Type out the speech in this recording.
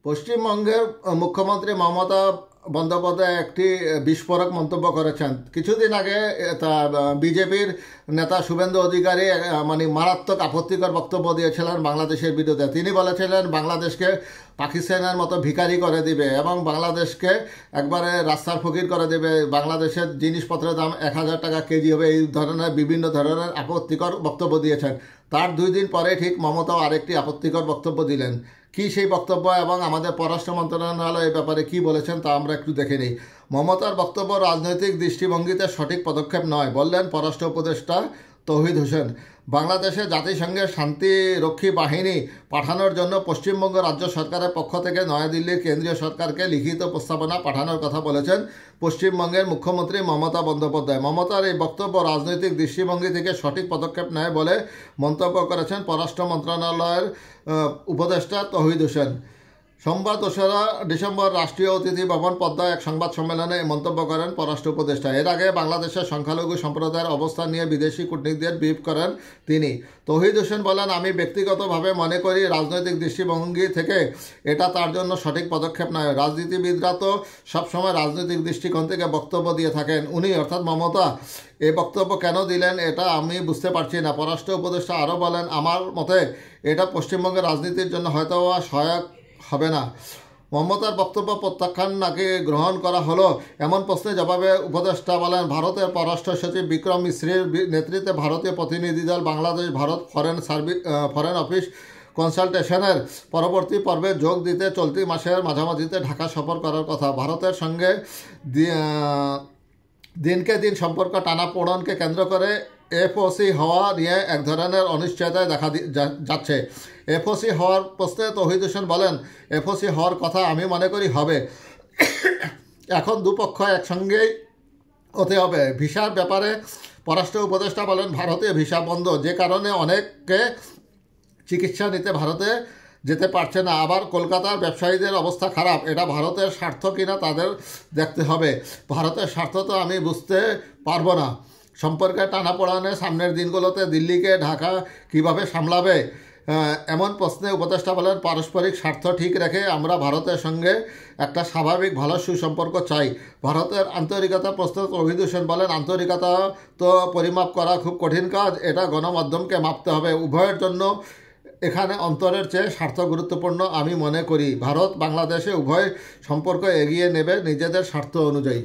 পশ্চিমবঙ্গের মুখ্যমন্ত্রী মমতা বন্দ্যোপাধ্যায় একটি বিস্ফোরক মন্তব্য করেছেন। কিছুদিন আগে বিজেপির নেতা শুভেন্দু অধিকারী মানে মারাত্মক আপত্তিকর বক্তব্য দিয়েছিলেন বাংলাদেশের বিরুদ্ধে। তিনি বলেছিলেন বাংলাদেশকে পাকিস্তানের মতো ভিখারি করে দিবে এবং বাংলাদেশকে একবারে রাস্তার ফকির করে দেবে, বাংলাদেশের জিনিসপত্রের দাম 1000 টাকা কেজি হবে, এই ধরনের বিভিন্ন ধরনের আপত্তিকর বক্তব্য দিয়েছেন। তার 2 দিন পরে ঠিক মমতাও আরেকটি আপত্তিকর বক্তব্য দিলেন। কি সেই বক্তব্য এবং আমাদের পররাষ্ট্র মন্ত্রণালয় এই ব্যাপারে কি বলেছেন তা আমরা একটু দেখে নিই। মমতার বক্তব্য রাজনৈতিক দৃষ্টিভঙ্গিতে সঠিক পদক্ষেপ নয় বললেন পররাষ্ট্র উপদেষ্টা তৌহিদ হোসেন। বাংলাদেশে জাতিসংঘের শান্তিরক্ষী বাহিনী পাঠানোর জন্য পশ্চিমবঙ্গ রাজ্য সরকারের পক্ষ থেকে নয়াদিল্লির কেন্দ্রীয় সরকারকে লিখিত প্রস্তাবনা পাঠানোর কথা বলেছেন পশ্চিমবঙ্গের মুখ্যমন্ত্রী মমতা বন্দ্যোপাধ্যায়। মমতার এই বক্তব্য রাজনৈতিক দৃষ্টিভঙ্গি থেকে সঠিক পদক্ষেপ নেয় বলে মন্তব্য করেছেন পররাষ্ট্র মন্ত্রণালয়ের উপদেষ্টা তৌহিদ হোসেন। সোমবার 2রা ডিসেম্বর রাষ্ট্রীয় অতিথি ভবন পদ্মায় এক সংবাদ সম্মেলনে এই মন্তব্য করেন পররাষ্ট্র উপদেষ্টা। এর আগে বাংলাদেশের সংখ্যালঘু সম্প্রদায়ের অবস্থান নিয়ে বিদেশি কূটনীতিকদের ব্রিফ করেন তিনি। তৌহিদ হোসেন বলেন, আমি ব্যক্তিগতভাবে মনে করি রাজনৈতিক দৃষ্টিভঙ্গি থেকে এটা তার জন্য সঠিক পদক্ষেপ নয়। রাজনীতিবিদরা তো সবসময় রাজনৈতিক দৃষ্টিকোণ থেকে বক্তব্য দিয়ে থাকেন। উনি অর্থাৎ মমতা এই বক্তব্য কেন দিলেন এটা আমি বুঝতে পারছি না। পররাষ্ট্র উপদেষ্টা আরও বলেন, আমার মতে এটা পশ্চিমবঙ্গের রাজনীতির জন্য হয়তো সহায়ক হবে না। মমতার বক্তব্য প্রত্যাখ্যান নাকি গ্রহণ করা হলো এমন প্রশ্নের জবাবে উপদেষ্টা বলেন, ভারতের পররাষ্ট্র সচিব বিক্রম মিশ্রির নেতৃত্বে ভারতীয় প্রতিনিধি দল বাংলাদেশ ভারত ফরেন অফিস কনসালটেশনের পরবর্তী পর্বে যোগ দিতে চলতি মাসের মাঝামাঝিতে ঢাকা সফর করার কথা। ভারতের সঙ্গে দিনকে দিন সম্পর্ক টানাপোড়েনকে কেন্দ্র করে এফওসি হওয়া নিয়ে এক ধরনের অনিশ্চয়তায় দেখা যাচ্ছে। এফওসি হওয়ার প্রশ্নে তৌহিদ হোসেন বলেন, এফওসি হওয়ার কথা আমি মনে করি হবে। এখন দুপক্ষ একসঙ্গেই হতে হবে। ভিসার ব্যাপারে পররাষ্ট্র উপদেষ্টা বলেন, ভারতীয় ভিসা বন্ধ, যে কারণে অনেককে চিকিৎসা নিতে ভারতে যেতে পারছে না। আবার কলকাতার ব্যবসায়ীদের অবস্থা খারাপ, এটা ভারতের স্বার্থ কিনা তাদের দেখতে হবে। ভারতের স্বার্থ তো আমি বুঝতে পারবো না। সম্পর্কে টানাপোড়েনে সামনের দিনগুলোতে দিল্লিকে ঢাকা কিভাবে সামলাবে এমন প্রশ্নে উপদেষ্টা বলেন, পারস্পরিক স্বার্থ ঠিক রেখে আমরা ভারতের সঙ্গে একটা স্বাভাবিক ভালো সুসম্পর্ক চাই। ভারতের আন্তরিকতা প্রশ্নে তৌহিদ হোসেন বলেন, আন্তরিকতা তো পরিমাপ করা খুব কঠিন কাজ, এটা গণমাধ্যমকে মাপতে হবে। উভয়ের জন্য এখানে অন্তরের চেয়ে স্বার্থ গুরুত্বপূর্ণ আমি মনে করি। ভারত বাংলাদেশে উভয় সম্পর্ক এগিয়ে নেবে নিজেদের স্বার্থ অনুযায়ী।